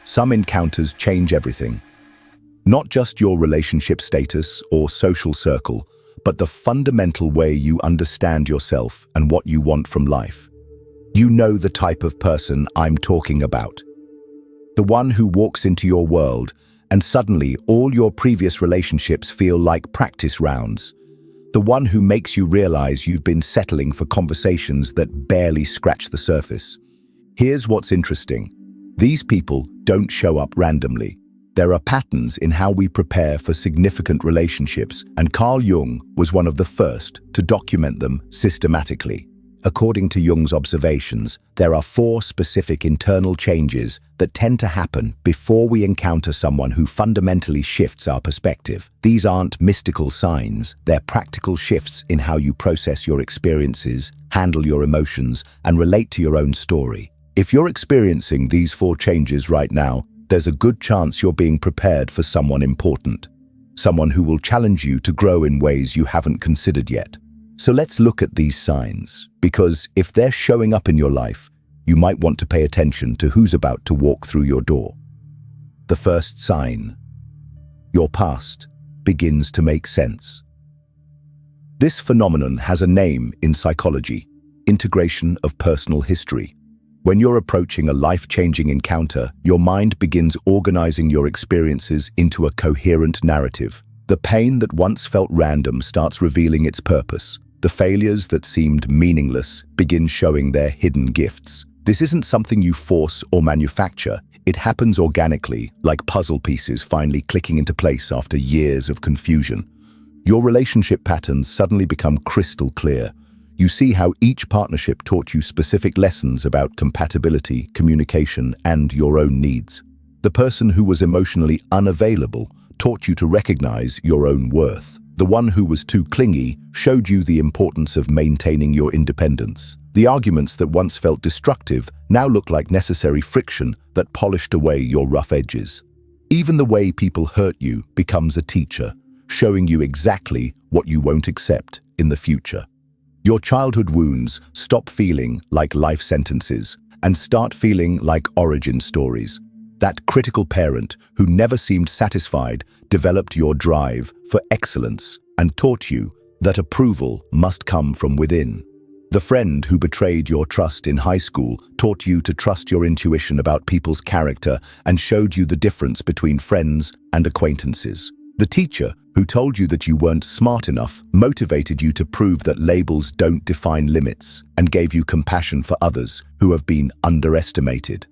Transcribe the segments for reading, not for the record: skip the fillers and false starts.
Some encounters change everything. Not just your relationship status or social circle, but the fundamental way you understand yourself and what you want from life. You know the type of person I'm talking about. The one who walks into your world and suddenly all your previous relationships feel like practice rounds. The one who makes you realize you've been settling for conversations that barely scratch the surface. Here's what's interesting. These people don't show up randomly. There are patterns in how we prepare for significant relationships, and Carl Jung was one of the first to document them systematically. According to Jung's observations, there are 4 specific internal changes that tend to happen before we encounter someone who fundamentally shifts our perspective. These aren't mystical signs, they're practical shifts in how you process your experiences, handle your emotions, and relate to your own story. If you're experiencing these 4 changes right now, there's a good chance you're being prepared for someone important, someone who will challenge you to grow in ways you haven't considered yet. So let's look at these signs, because if they're showing up in your life, you might want to pay attention to who's about to walk through your door. The first sign: your past begins to make sense. This phenomenon has a name in psychology: integration of personal history. When you're approaching a life-changing encounter, your mind begins organizing your experiences into a coherent narrative. The pain that once felt random starts revealing its purpose. The failures that seemed meaningless begin showing their hidden gifts. This isn't something you force or manufacture. It happens organically, like puzzle pieces finally clicking into place after years of confusion. Your relationship patterns suddenly become crystal clear. You see how each partnership taught you specific lessons about compatibility, communication, and your own needs. The person who was emotionally unavailable taught you to recognize your own worth. The one who was too clingy showed you the importance of maintaining your independence. The arguments that once felt destructive now look like necessary friction that polished away your rough edges. Even the way people hurt you becomes a teacher, showing you exactly what you won't accept in the future. Your childhood wounds stop feeling like life sentences and start feeling like origin stories. That critical parent who never seemed satisfied developed your drive for excellence and taught you that approval must come from within. The friend who betrayed your trust in high school taught you to trust your intuition about people's character and showed you the difference between friends and acquaintances. The teacher who told you that you weren't smart enough motivated you to prove that labels don't define limits and gave you compassion for others who have been underestimated.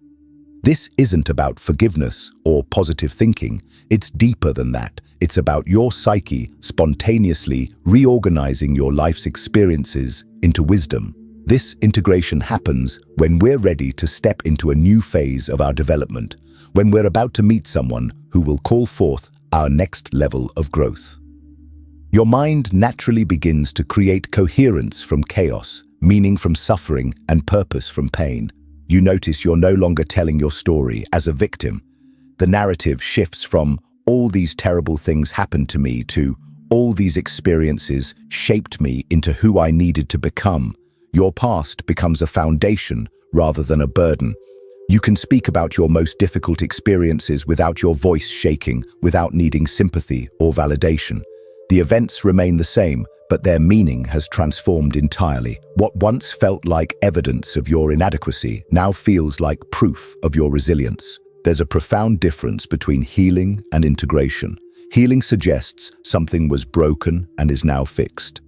This isn't about forgiveness or positive thinking. It's deeper than that. It's about your psyche spontaneously reorganizing your life's experiences into wisdom. This integration happens when we're ready to step into a new phase of our development, when we're about to meet someone who will call forth our next level of growth. Your mind naturally begins to create coherence from chaos, meaning from suffering, and purpose from pain. You notice you're no longer telling your story as a victim. The narrative shifts from "all these terrible things happened to me" to "all these experiences shaped me into who I needed to become." Your past becomes a foundation rather than a burden. You can speak about your most difficult experiences without your voice shaking, without needing sympathy or validation. The events remain the same, but their meaning has transformed entirely. What once felt like evidence of your inadequacy now feels like proof of your resilience. There's a profound difference between healing and integration. Healing suggests something was broken and is now fixed.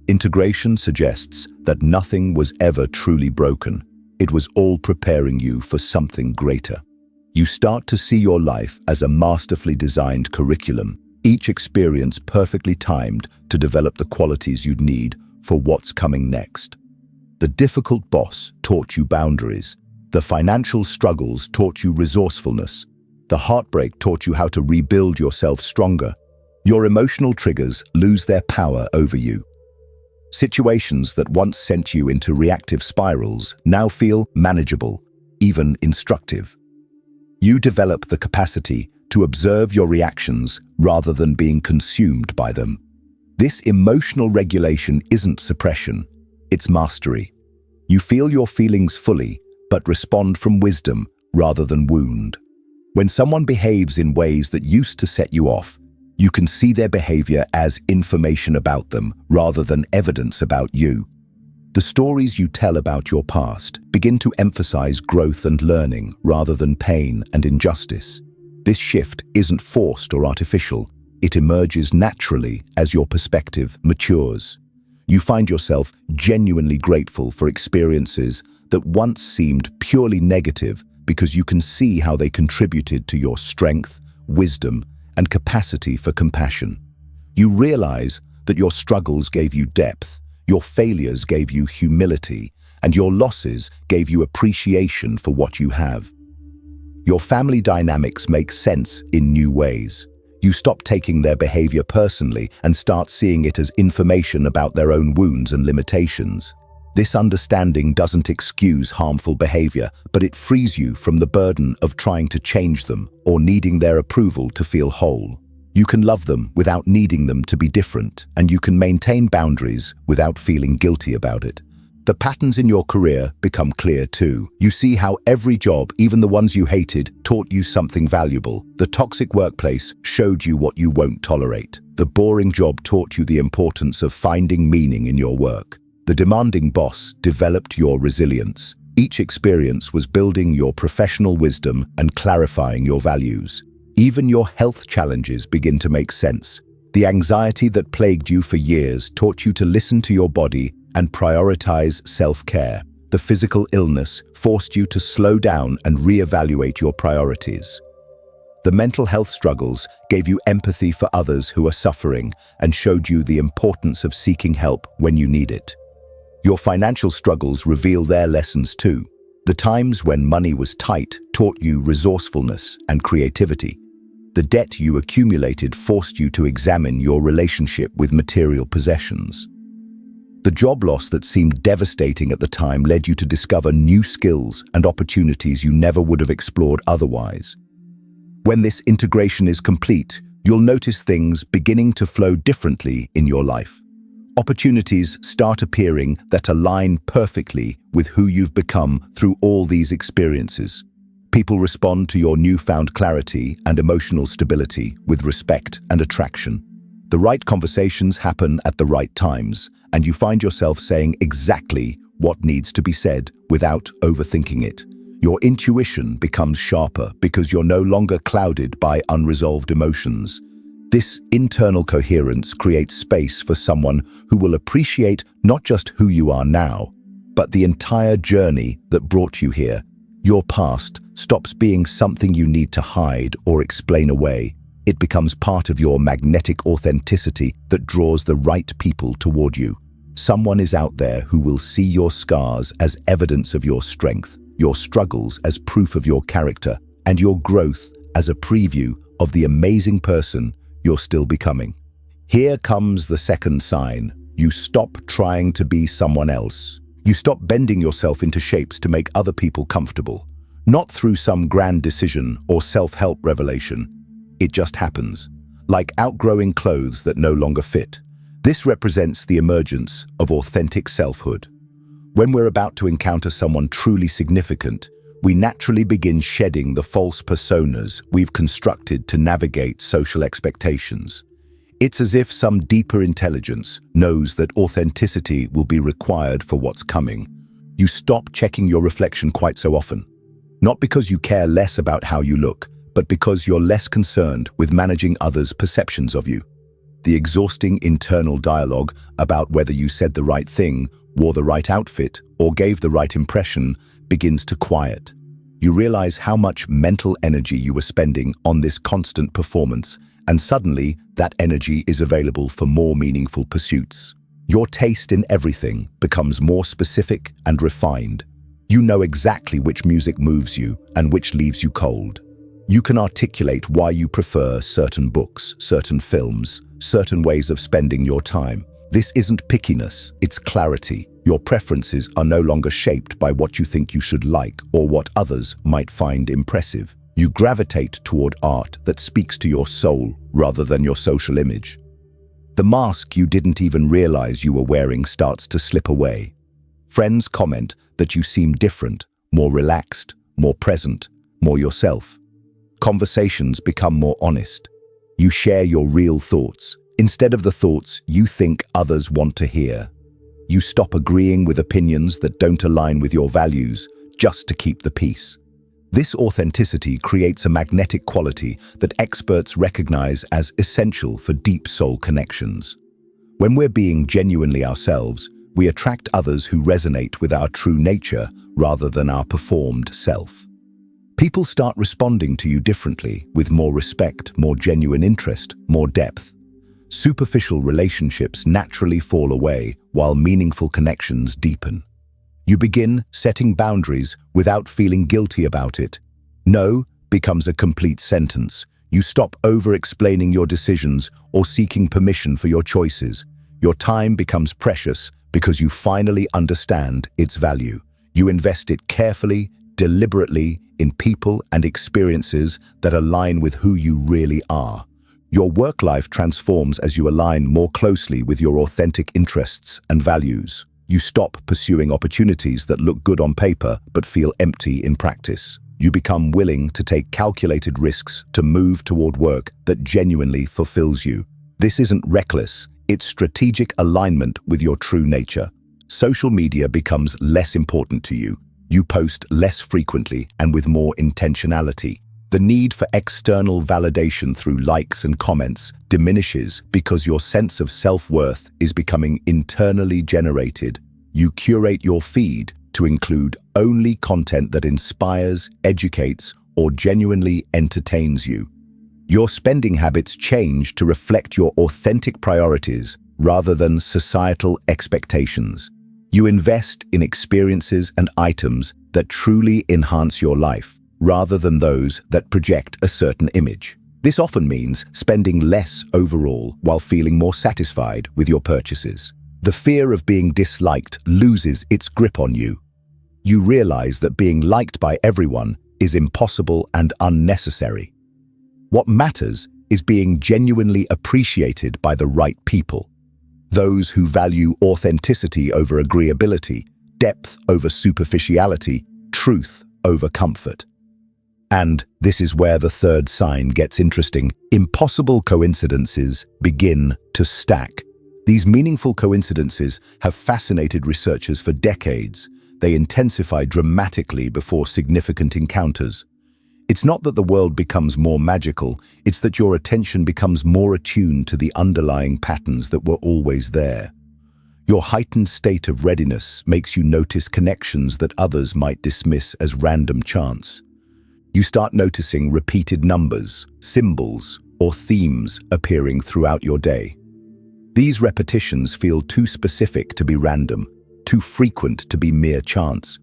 Integration suggests that nothing was ever truly broken. It was all preparing you for something greater. You start to see your life as a masterfully designed curriculum, each experience perfectly timed to develop the qualities you'd need for what's coming next. The difficult boss taught you boundaries. The financial struggles taught you resourcefulness. The heartbreak taught you how to rebuild yourself stronger. Your emotional triggers lose their power over you. Situations that once sent you into reactive spirals now feel manageable, even instructive. You develop the capacity to observe your reactions rather than being consumed by them. This emotional regulation isn't suppression, it's mastery. You feel your feelings fully, but respond from wisdom rather than wound. When someone behaves in ways that used to set you off, you can see their behavior as information about them rather than evidence about you. The stories you tell about your past begin to emphasize growth and learning rather than pain and injustice. This shift isn't forced or artificial. It emerges naturally as your perspective matures. You find yourself genuinely grateful for experiences that once seemed purely negative because you can see how they contributed to your strength, wisdom, and capacity for compassion. You realize that your struggles gave you depth, your failures gave you humility, and your losses gave you appreciation for what you have. Your family dynamics make sense in new ways. You stop taking their behavior personally and start seeing it as information about their own wounds and limitations. This understanding doesn't excuse harmful behavior, but it frees you from the burden of trying to change them or needing their approval to feel whole. You can love them without needing them to be different, and you can maintain boundaries without feeling guilty about it. The patterns in your career become clear too. You see how every job, even the ones you hated, taught you something valuable. The toxic workplace showed you what you won't tolerate. The boring job taught you the importance of finding meaning in your work. The demanding boss developed your resilience. Each experience was building your professional wisdom and clarifying your values. Even your health challenges begin to make sense. The anxiety that plagued you for years taught you to listen to your body and prioritize self-care. The physical illness forced you to slow down and reevaluate your priorities. The mental health struggles gave you empathy for others who are suffering and showed you the importance of seeking help when you need it. Your financial struggles reveal their lessons too. The times when money was tight taught you resourcefulness and creativity. The debt you accumulated forced you to examine your relationship with material possessions. The job loss that seemed devastating at the time led you to discover new skills and opportunities you never would have explored otherwise. When this integration is complete, you'll notice things beginning to flow differently in your life. Opportunities start appearing that align perfectly with who you've become through all these experiences. People respond to your newfound clarity and emotional stability with respect and attraction. The right conversations happen at the right times, and you find yourself saying exactly what needs to be said without overthinking it. Your intuition becomes sharper because you're no longer clouded by unresolved emotions. This internal coherence creates space for someone who will appreciate not just who you are now, but the entire journey that brought you here. Your past stops being something you need to hide or explain away. It becomes part of your magnetic authenticity that draws the right people toward you. Someone is out there who will see your scars as evidence of your strength, your struggles as proof of your character, and your growth as a preview of the amazing person you're still becoming. Here comes the second sign. You stop trying to be someone else. You stop bending yourself into shapes to make other people comfortable. Not through some grand decision or self-help revelation. It just happens, like outgrowing clothes that no longer fit. This represents the emergence of authentic selfhood. When we're about to encounter someone truly significant, we naturally begin shedding the false personas we've constructed to navigate social expectations. It's as if some deeper intelligence knows that authenticity will be required for what's coming. You stop checking your reflection quite so often. Not because you care less about how you look, but because you're less concerned with managing others' perceptions of you. The exhausting internal dialogue about whether you said the right thing, wore the right outfit, or gave the right impression begins to quiet. You realize how much mental energy you were spending on this constant performance, and suddenly that energy is available for more meaningful pursuits. Your taste in everything becomes more specific and refined. You know exactly which music moves you and which leaves you cold. You can articulate why you prefer certain books, certain films, certain ways of spending your time. This isn't pickiness, it's clarity. Your preferences are no longer shaped by what you think you should like or what others might find impressive. You gravitate toward art that speaks to your soul rather than your social image. The mask you didn't even realize you were wearing starts to slip away. Friends comment that you seem different, more relaxed, more present, more yourself. Conversations become more honest. You share your real thoughts, instead of the thoughts you think others want to hear. You stop agreeing with opinions that don't align with your values just to keep the peace. This authenticity creates a magnetic quality that experts recognize as essential for deep soul connections. When we're being genuinely ourselves, we attract others who resonate with our true nature rather than our performed self. People start responding to you differently, with more respect, more genuine interest, more depth. Superficial relationships naturally fall away while meaningful connections deepen. You begin setting boundaries without feeling guilty about it. No becomes a complete sentence. You stop over-explaining your decisions or seeking permission for your choices. Your time becomes precious because you finally understand its value. You invest it carefully, deliberately, in people and experiences that align with who you really are. Your work life transforms as you align more closely with your authentic interests and values. You stop pursuing opportunities that look good on paper but feel empty in practice. You become willing to take calculated risks to move toward work that genuinely fulfills you. This isn't reckless, it's strategic alignment with your true nature. Social media becomes less important to you. You post less frequently and with more intentionality. The need for external validation through likes and comments diminishes because your sense of self-worth is becoming internally generated. You curate your feed to include only content that inspires, educates, or genuinely entertains you. Your spending habits change to reflect your authentic priorities rather than societal expectations. You invest in experiences and items that truly enhance your life, rather than those that project a certain image. This often means spending less overall while feeling more satisfied with your purchases. The fear of being disliked loses its grip on you. You realize that being liked by everyone is impossible and unnecessary. What matters is being genuinely appreciated by the right people. Those who value authenticity over agreeability, depth over superficiality, truth over comfort. And this is where the third sign gets interesting. Impossible coincidences begin to stack. These meaningful coincidences have fascinated researchers for decades. They intensify dramatically before significant encounters. It's not that the world becomes more magical, it's that your attention becomes more attuned to the underlying patterns that were always there. Your heightened state of readiness makes you notice connections that others might dismiss as random chance. You start noticing repeated numbers, symbols, or themes appearing throughout your day. These repetitions feel too specific to be random, too frequent to be mere chance.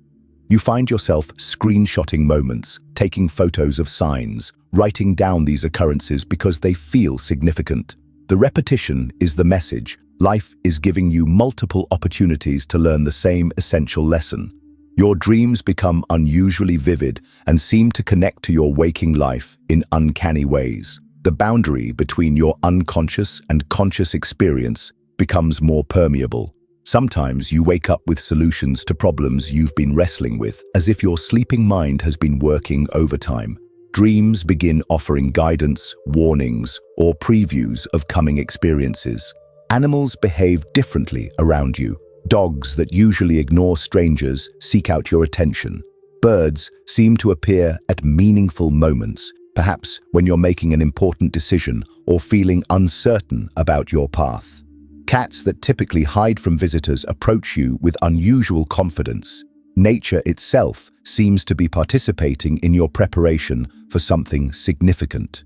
You find yourself screenshotting moments, taking photos of signs, writing down these occurrences because they feel significant. The repetition is the message. Life is giving you multiple opportunities to learn the same essential lesson. Your dreams become unusually vivid and seem to connect to your waking life in uncanny ways. The boundary between your unconscious and conscious experience becomes more permeable. Sometimes you wake up with solutions to problems you've been wrestling with, as if your sleeping mind has been working overtime. Dreams begin offering guidance, warnings, or previews of coming experiences. Animals behave differently around you. Dogs that usually ignore strangers seek out your attention. Birds seem to appear at meaningful moments, perhaps when you're making an important decision or feeling uncertain about your path. Cats that typically hide from visitors approach you with unusual confidence. Nature itself seems to be participating in your preparation for something significant.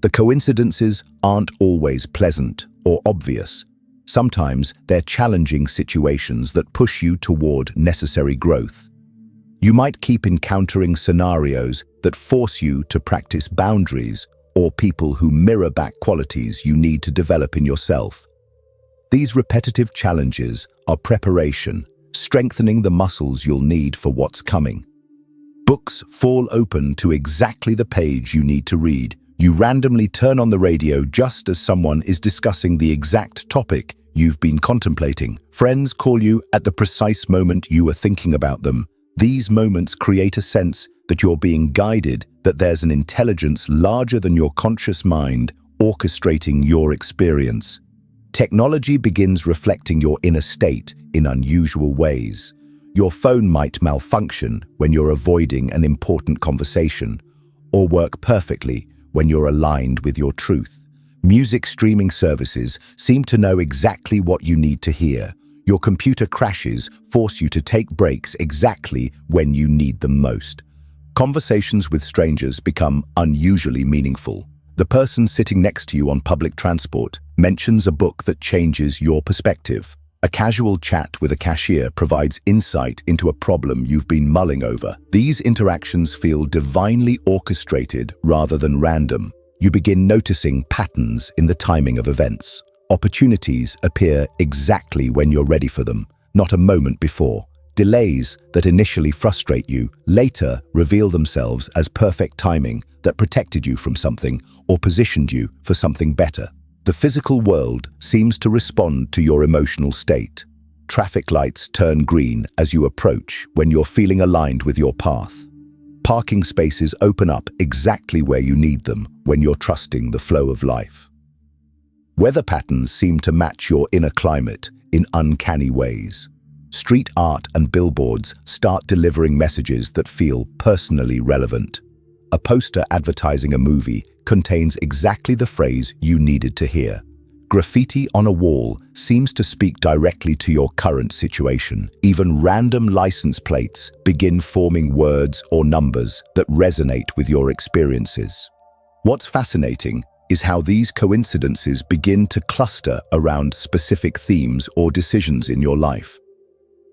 The coincidences aren't always pleasant or obvious. Sometimes they're challenging situations that push you toward necessary growth. You might keep encountering scenarios that force you to practice boundaries or people who mirror back qualities you need to develop in yourself. These repetitive challenges are preparation, strengthening the muscles you'll need for what's coming. Books fall open to exactly the page you need to read. You randomly turn on the radio just as someone is discussing the exact topic you've been contemplating. Friends call you at the precise moment you were thinking about them. These moments create a sense that you're being guided that there's an intelligence larger than your conscious mind orchestrating your experience. Technology begins reflecting your inner state in unusual ways. Your phone might malfunction when you're avoiding an important conversation, or work perfectly when you're aligned with your truth. Music streaming services seem to know exactly what you need to hear. Your computer crashes force you to take breaks exactly when you need them most. Conversations with strangers become unusually meaningful. The person sitting next to you on public transport mentions a book that changes your perspective. A casual chat with a cashier provides insight into a problem you've been mulling over. These interactions feel divinely orchestrated rather than random. You begin noticing patterns in the timing of events. Opportunities appear exactly when you're ready for them, not a moment before. Delays that initially frustrate you later reveal themselves as perfect timing that protected you from something or positioned you for something better. The physical world seems to respond to your emotional state. Traffic lights turn green as you approach when you're feeling aligned with your path. Parking spaces open up exactly where you need them when you're trusting the flow of life. Weather patterns seem to match your inner climate in uncanny ways. Street art and billboards start delivering messages that feel personally relevant. A poster advertising a movie contains exactly the phrase you needed to hear. Graffiti on a wall seems to speak directly to your current situation. Even random license plates begin forming words or numbers that resonate with your experiences. What's fascinating is how these coincidences begin to cluster around specific themes or decisions in your life.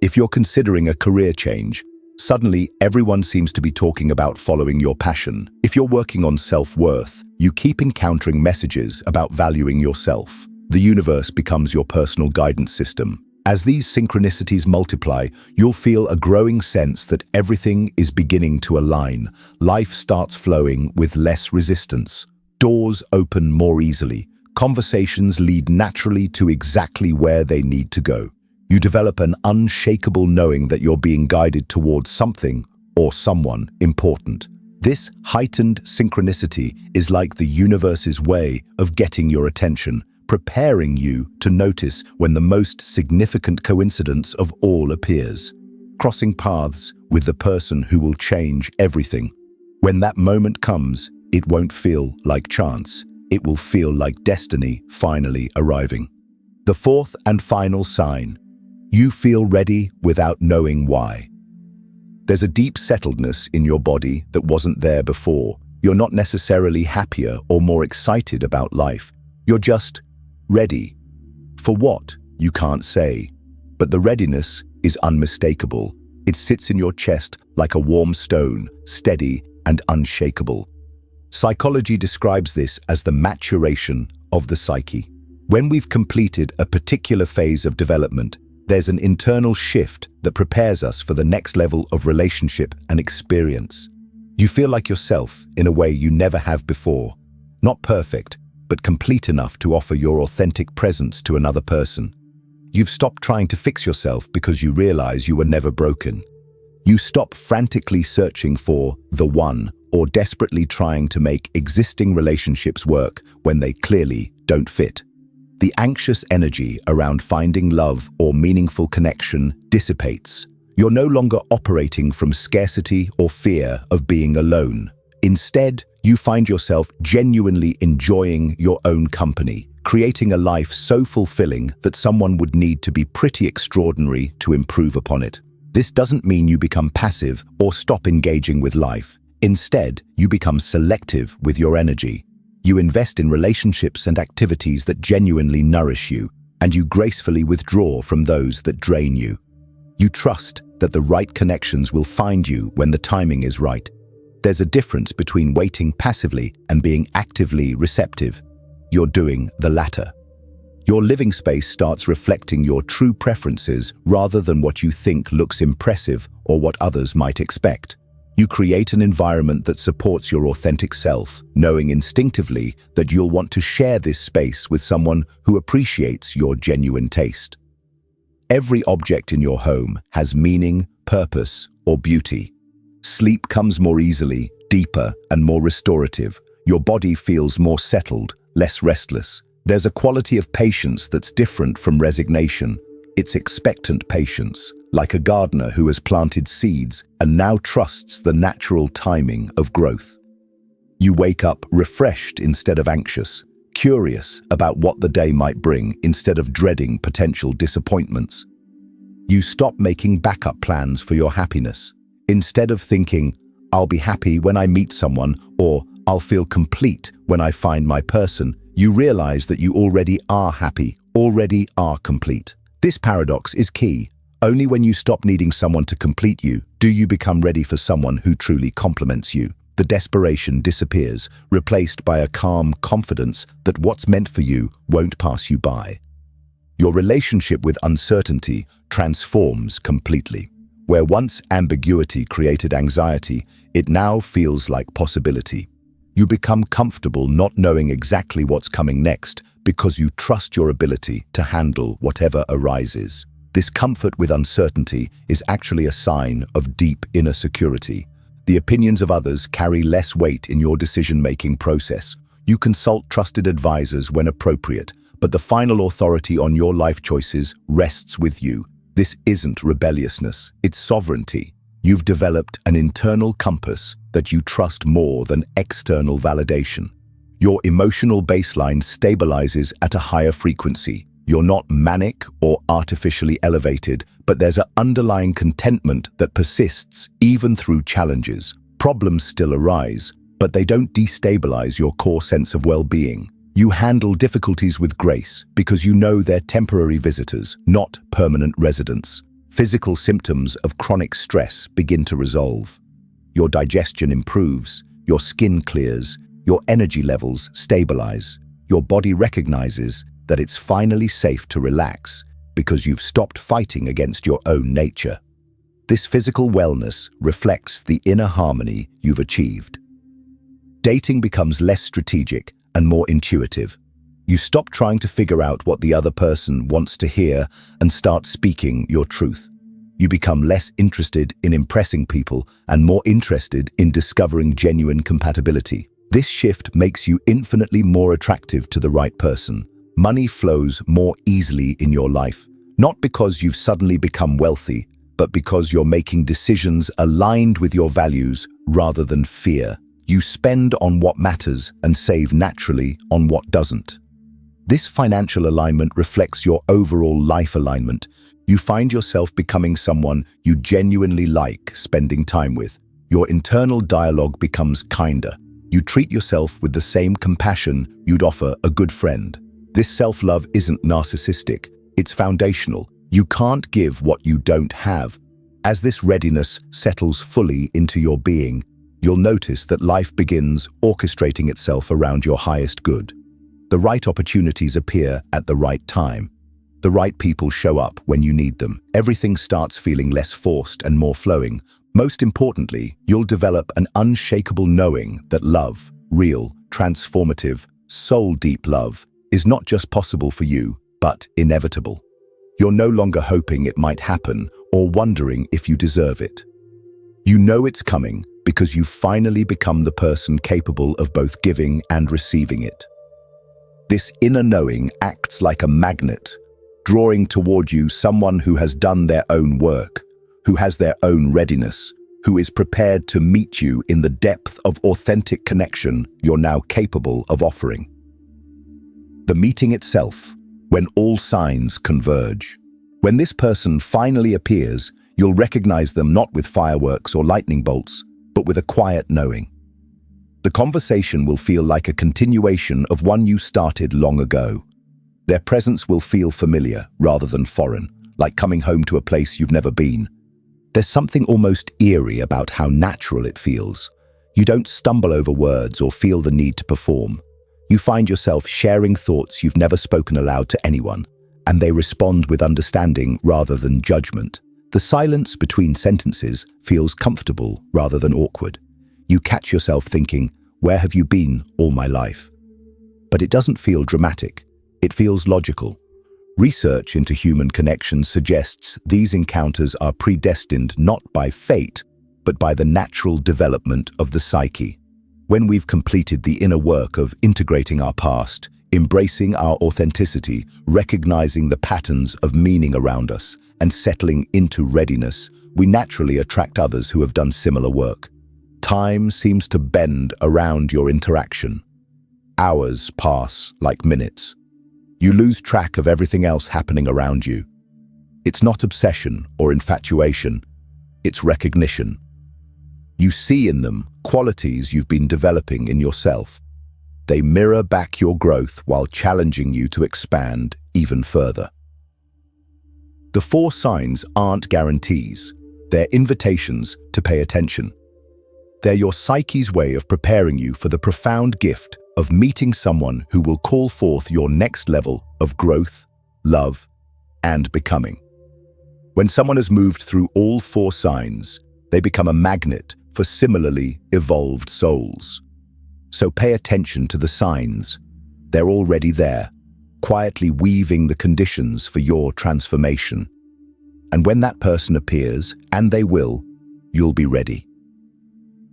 If you're considering a career change, suddenly everyone seems to be talking about following your passion. If you're working on self-worth, you keep encountering messages about valuing yourself. The universe becomes your personal guidance system. As these synchronicities multiply, you'll feel a growing sense that everything is beginning to align. Life starts flowing with less resistance. Doors open more easily. Conversations lead naturally to exactly where they need to go. You develop an unshakable knowing that you're being guided towards something or someone important. This heightened synchronicity is like the universe's way of getting your attention, preparing you to notice when the most significant coincidence of all appears. Crossing paths with the person who will change everything. When that moment comes, it won't feel like chance. It will feel like destiny finally arriving. The fourth and final sign. You feel ready without knowing why. There's a deep settledness in your body that wasn't there before. You're not necessarily happier or more excited about life. You're just ready. For what? You can't say. But the readiness is unmistakable. It sits in your chest like a warm stone, steady and unshakable. Psychology describes this as the maturation of the psyche. When we've completed a particular phase of development, there's an internal shift that prepares us for the next level of relationship and experience. You feel like yourself in a way you never have before. Not perfect, but complete enough to offer your authentic presence to another person. You've stopped trying to fix yourself because you realize you were never broken. You stop frantically searching for the one or desperately trying to make existing relationships work when they clearly don't fit. The anxious energy around finding love or meaningful connection dissipates. You're no longer operating from scarcity or fear of being alone. Instead, you find yourself genuinely enjoying your own company, creating a life so fulfilling that someone would need to be pretty extraordinary to improve upon it. This doesn't mean you become passive or stop engaging with life. Instead, you become selective with your energy. You invest in relationships and activities that genuinely nourish you, and you gracefully withdraw from those that drain you. You trust that the right connections will find you when the timing is right. There's a difference between waiting passively and being actively receptive. You're doing the latter. Your living space starts reflecting your true preferences rather than what you think looks impressive or what others might expect. You create an environment that supports your authentic self, knowing instinctively that you'll want to share this space with someone who appreciates your genuine taste. Every object in your home has meaning, purpose, or beauty. Sleep comes more easily, deeper and more restorative. Your body feels more settled, less restless. There's a quality of patience that's different from resignation. It's expectant patience, like a gardener who has planted seeds and now trusts the natural timing of growth. You wake up refreshed instead of anxious, curious about what the day might bring instead of dreading potential disappointments. You stop making backup plans for your happiness. Instead of thinking, "I'll be happy when I meet someone," or "I'll feel complete when I find my person," you realize that you already are happy, already are complete. This paradox is key. Only when you stop needing someone to complete you do you become ready for someone who truly complements you. The desperation disappears, replaced by a calm confidence that what's meant for you won't pass you by. Your relationship with uncertainty transforms completely. Where once ambiguity created anxiety, it now feels like possibility. You become comfortable not knowing exactly what's coming next because you trust your ability to handle whatever arises. This comfort with uncertainty is actually a sign of deep inner security. The opinions of others carry less weight in your decision-making process. You consult trusted advisors when appropriate, but the final authority on your life choices rests with you. This isn't rebelliousness, it's sovereignty. You've developed an internal compass that you trust more than external validation. Your emotional baseline stabilizes at a higher frequency. You're not manic or artificially elevated, but there's an underlying contentment that persists even through challenges. Problems still arise, but they don't destabilize your core sense of well-being. You handle difficulties with grace because you know they're temporary visitors, not permanent residents. Physical symptoms of chronic stress begin to resolve. Your digestion improves, your skin clears, your energy levels stabilize. Your body recognizes that it's finally safe to relax because you've stopped fighting against your own nature. This physical wellness reflects the inner harmony you've achieved. Dating becomes less strategic and more intuitive. You stop trying to figure out what the other person wants to hear and start speaking your truth. You become less interested in impressing people and more interested in discovering genuine compatibility. This shift makes you infinitely more attractive to the right person. Money flows more easily in your life, not because you've suddenly become wealthy, but because you're making decisions aligned with your values rather than fear. You spend on what matters and save naturally on what doesn't. This financial alignment reflects your overall life alignment. You find yourself becoming someone you genuinely like spending time with. Your internal dialogue becomes kinder. You treat yourself with the same compassion you'd offer a good friend. This self-love isn't narcissistic, it's foundational. You can't give what you don't have. As this readiness settles fully into your being, you'll notice that life begins orchestrating itself around your highest good. The right opportunities appear at the right time. The right people show up when you need them. Everything starts feeling less forced and more flowing. Most importantly, you'll develop an unshakable knowing that love, real, transformative, soul-deep love, is not just possible for you, but inevitable. You're no longer hoping it might happen or wondering if you deserve it. You know it's coming because you've finally become the person capable of both giving and receiving it. This inner knowing acts like a magnet, drawing toward you someone who has done their own work, who has their own readiness, who is prepared to meet you in the depth of authentic connection you're now capable of offering. The meeting itself, when all signs converge. When this person finally appears, you'll recognize them not with fireworks or lightning bolts, but with a quiet knowing. The conversation will feel like a continuation of one you started long ago. Their presence will feel familiar rather than foreign, like coming home to a place you've never been. There's something almost eerie about how natural it feels. You don't stumble over words or feel the need to perform. You find yourself sharing thoughts you've never spoken aloud to anyone, and they respond with understanding rather than judgment. The silence between sentences feels comfortable rather than awkward. You catch yourself thinking, "Where have you been all my life?" But it doesn't feel dramatic. It feels logical. Research into human connections suggests these encounters are predestined not by fate, but by the natural development of the psyche. When we've completed the inner work of integrating our past, embracing our authenticity, recognizing the patterns of meaning around us, and settling into readiness, we naturally attract others who have done similar work. Time seems to bend around your interaction. Hours pass like minutes. You lose track of everything else happening around you. It's not obsession or infatuation, it's recognition. You see in them qualities you've been developing in yourself. They mirror back your growth while challenging you to expand even further. The 4 signs aren't guarantees, they're invitations to pay attention. They're your psyche's way of preparing you for the profound gift of meeting someone who will call forth your next level of growth, love, and becoming. When someone has moved through all 4 signs, they become a magnet for similarly evolved souls. So pay attention to the signs. They're already there, quietly weaving the conditions for your transformation. And when that person appears, and they will, you'll be ready.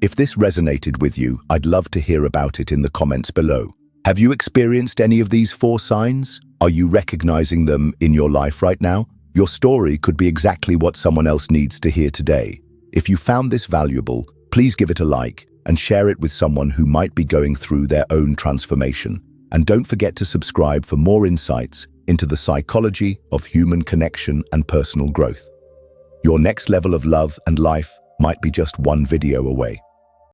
If this resonated with you, I'd love to hear about it in the comments below. Have you experienced any of these 4 signs? Are you recognizing them in your life right now? Your story could be exactly what someone else needs to hear today. If you found this valuable, please give it a like and share it with someone who might be going through their own transformation. And don't forget to subscribe for more insights into the psychology of human connection and personal growth. Your next level of love and life might be just one video away.